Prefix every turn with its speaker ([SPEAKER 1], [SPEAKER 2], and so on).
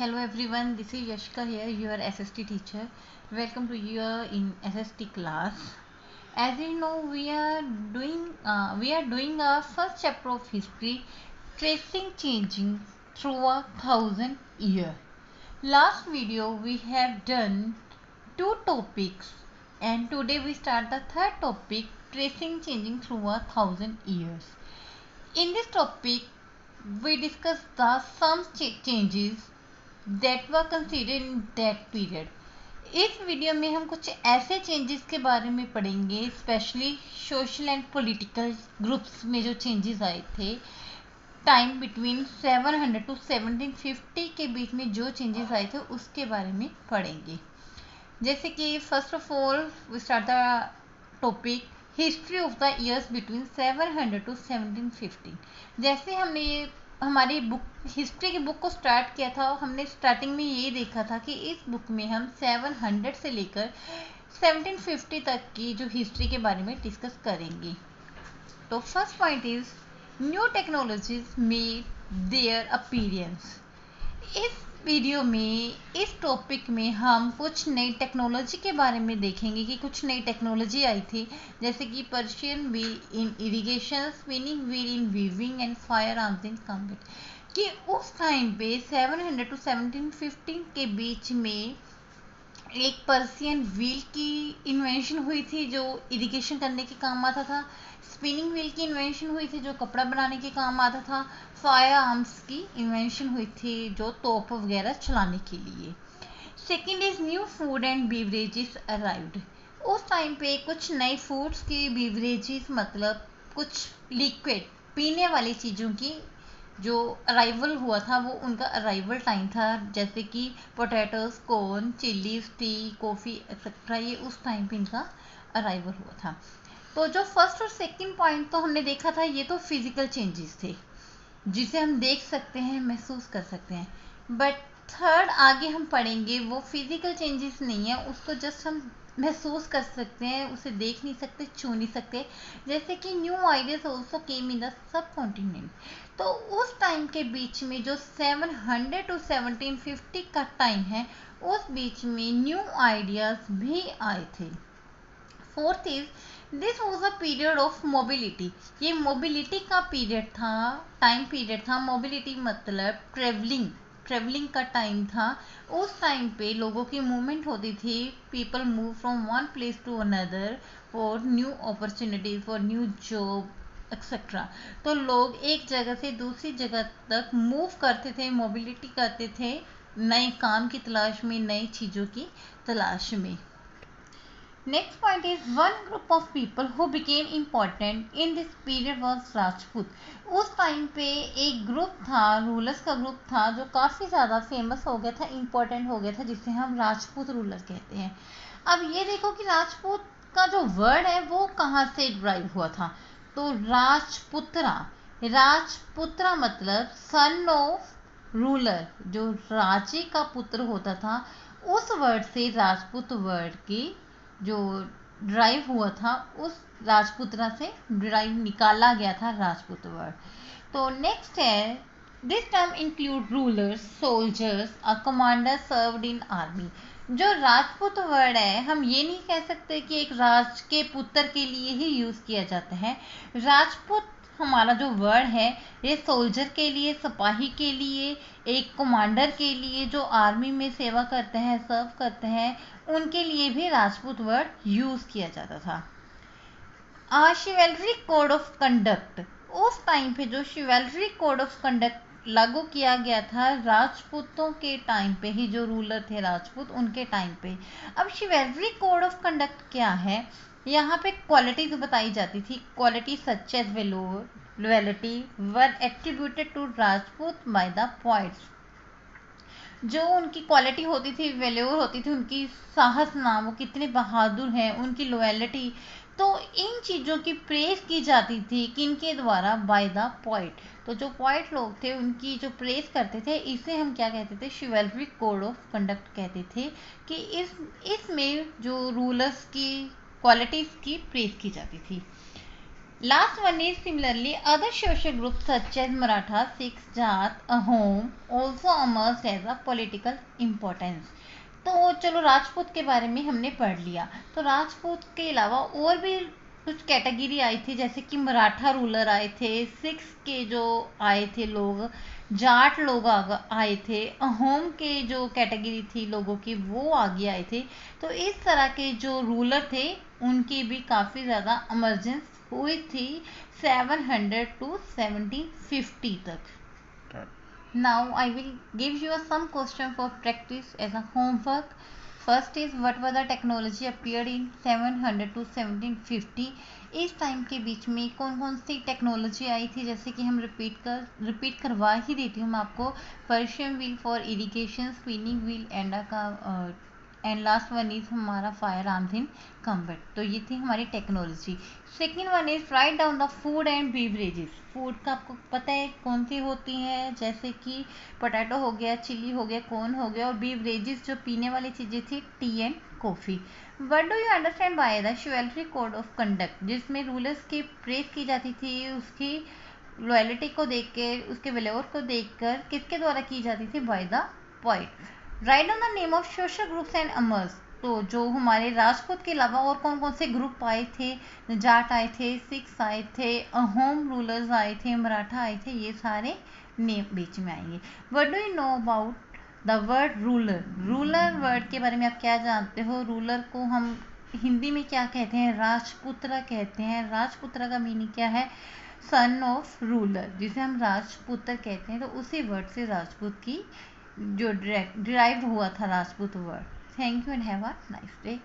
[SPEAKER 1] Hello everyone, this is Yashika here, your SST teacher. Welcome to your in SST class. As you know, we are doing our first chapter of history, tracing changing through 1,000 years. Last video we have done two topics, and today we start the third topic, tracing changing through 1,000 years. In this topic, we discuss the some changes that were considered in that period. इस video में हम कुछ ऐसे changes के बारे में पढ़ेंगे, specially social and political groups में जो चेंजेस आए थे टाइम बिटवीन 700 टू 1750 के बीच में जो चेंजेस आए थे उसके बारे में पढ़ेंगे। जैसे कि first of all we start the topic history of the years between 700 to 1750। जैसे हमने हमारी बुक हिस्ट्री की बुक को स्टार्ट किया था, हमने स्टार्टिंग में ये देखा था कि इस बुक में हम 700 से लेकर 1750 तक की जो हिस्ट्री के बारे में डिस्कस करेंगे। तो first point is new technologies made their appearance. इस वीडियो में इस टॉपिक में हम कुछ नई टेक्नोलॉजी के बारे में देखेंगे कि कुछ नई टेक्नोलॉजी आई थी, जैसे कि Persian wheel in irrigation, spinning wheel in weaving and fire arms in combat. कि उस टाइम पे 700 टू 1750 के बीच में एक पर्शियन व्हील की इन्वेंशन हुई थी जो इरिगेशन करने के काम आता था। स्पिनिंग व्हील की इन्वेंशन हुई थी जो कपड़ा बनाने के काम आता था। फायर आर्म्स की इन्वेंशन हुई थी जो तोप वगैरह चलाने के लिए। Second is new food and beverages arrived. उस टाइम पे कुछ नए फूड्स की बीवरेजेस मतलब कुछ लिक्विड पीने वाली चीज़ों की जो अराइवल हुआ था वो उनका अराइवल टाइम था, जैसे कि potatoes, corn, chillies, T, coffee etcetera. ये उस टाइम पे इनका अराइवल हुआ था। तो जो फर्स्ट और सेकंड पॉइंट तो हमने देखा था, ये तो फिजिकल चेंजेस थे जिसे हम देख सकते हैं, महसूस कर सकते हैं। बट थर्ड आगे हम पढ़ेंगे वो फिजिकल चेंजेस नहीं है, उसको जस्ट हम महसूस कर सकते हैं, उसे देख नहीं सकते, छू नहीं सकते। जैसे कि new ideas also came in the sub continent. तो उस टाइम के बीच में जो 700 टू 1750 का टाइम है, उस बीच में न्यू आइडियाज भी आए थे। Fourth is this was a period of mobility. ये मोबिलिटी का पीरियड था, टाइम पीरियड था। मोबिलिटी मतलब ट्रेवलिंग का टाइम था। उस टाइम पे लोगों की मूवमेंट होती थी, people move from one place to another for new opportunities, for new job etcetera. तो लोग एक जगह से दूसरी जगह तक मूव करते थे, मोबिलिटी करते थे, नए काम की तलाश में, नई चीज़ों की तलाश में। Next point is one group of people who became important in this period was Rajput. उस टाइम पे एक ग्रुप था, रूलर्स का ग्रुप था जो काफ़ी ज़्यादा फेमस हो गया था, इम्पोर्टेंट हो गया था, जिसे हम राजपूत रूलर कहते हैं। अब ये देखो कि राजपूत का जो वर्ड है वो कहाँ से ड्राइव हुआ था। तो राजपुत्रा मतलब सन ऑफ रूलर, जो राजे का पुत्र होता था, उस वर्ड से राजपूत वर्ड की जो ड्राइव हुआ था, उस राजपुत्रा से ड्राइव निकाला गया था राजपूत वर्ड। तो नेक्स्ट है this term include rulers, soldiers, a commander served in army. जो राजपूत वर्ड है, हम ये नहीं कह सकते कि एक राज के पुत्र के लिए ही यूज़ किया जाता है। राजपूत हमारा जो वर्ड है ये सोल्जर के लिए, सिपाही के लिए, एक कमांडर के लिए जो आर्मी में सेवा करते हैं, सर्व करते हैं, उनके लिए भी राजपूत वर्ड यूज़ किया जाता था। शिवेलरी कोड ऑफ कंडक्ट। उस टाइम पे जो शिवेलरी कोड ऑफ कंडक्ट लागू किया गया था राजपूतों के टाइम पे ही, जो रूलर थे राजपूत उनके टाइम पे। अब शिवेलरी कोड ऑफ कंडक्ट क्या है, यहाँ पे क्वालिटीज बताई जाती थी। Quality such as loyalty were attributed to Rajput by the points. जो उनकी क्वालिटी होती थी, वैल्यूर होती थी, उनकी साहस ना, वो कितने बहादुर हैं, उनकी लॉयल्टी, तो इन चीज़ों की प्रेस की जाती थी किनके द्वारा, बाय द पॉइंट। तो जो पॉइंट लोग थे उनकी जो प्रेस करते थे, इसे हम क्या कहते थे, शिवेलरी कोड ऑफ कंडक्ट कहते थे। कि इसमें जो रूलर्स की क्वालिटीज़ की प्रेस की जाती थी। Last one is similarly other social groups such as Maratha, Sikhs, Jat, Ahom also emerged as a political importance. तो चलो राजपूत के बारे में हमने पढ़ लिया। तो राजपूत के अलावा और भी कुछ कैटेगरी आई थी, जैसे कि मराठा रूलर आए थे, सिख्स के जो आए थे लोग, जाट लोग आए थे, अहोम के जो कैटेगरी थी लोगों की वो आगे आए थे। तो इस तरह के जो रूलर थे उनकी भी काफ़ी ज़्यादा इमरजेंस हुई थी 700 टू 1750 तक। Now I will give you some question for practice as a homework. First is what was the technology appeared in 700 to 1750. इस टाइम के बीच में कौन कौन सी टेक्नोलॉजी आई थी, जैसे कि हम रिपीट करवा ही देती हूँ मैं आपको। Persian wheel for irrigation, spinning wheel, Enda का एंड लास्ट वन इज हमारा फायर आर्म्स इन कम्बैट। तो ये थी हमारी technology. Second one is right down the food and beverages. Food का आपको पता है कौन सी होती हैं, जैसे कि पोटैटो हो गया, चिली हो गया, कॉर्न हो गया, और बेवरेजेस जो पीने वाली चीज़ें थी tea and coffee. What do you understand by the chivalry code of conduct, जिसमें रूलर्स की प्रेज की जाती थी उसकी लॉयल्टी को देख के, उसके वैल्योर को देखकर, किसके द्वारा की जाती थी, by the point. Write down the name of social groups and अमर्स। तो जो हमारे राजपूत के अलावा और कौन कौन से ग्रुप आए थे, जाट आए थे, सिख्स आए थे, अहोम रूलर्स आए थे, मराठा आए थे, ये सारे नेम बीच में आएंगे। What do you know about the word ruler. Ruler word के बारे में आप क्या जानते हो? रूलर को हम हिंदी में क्या कहते हैं? राजपुत्र कहते हैं। राजपुत्र का मीनिंग क्या है? सन ऑफ रूलर, जिसे हम राजपुत्र कहते हैं। तो उसी वर्ड से राजपूत की जो डिराइव हुआ था Rajput word. Thank you and have a nice day.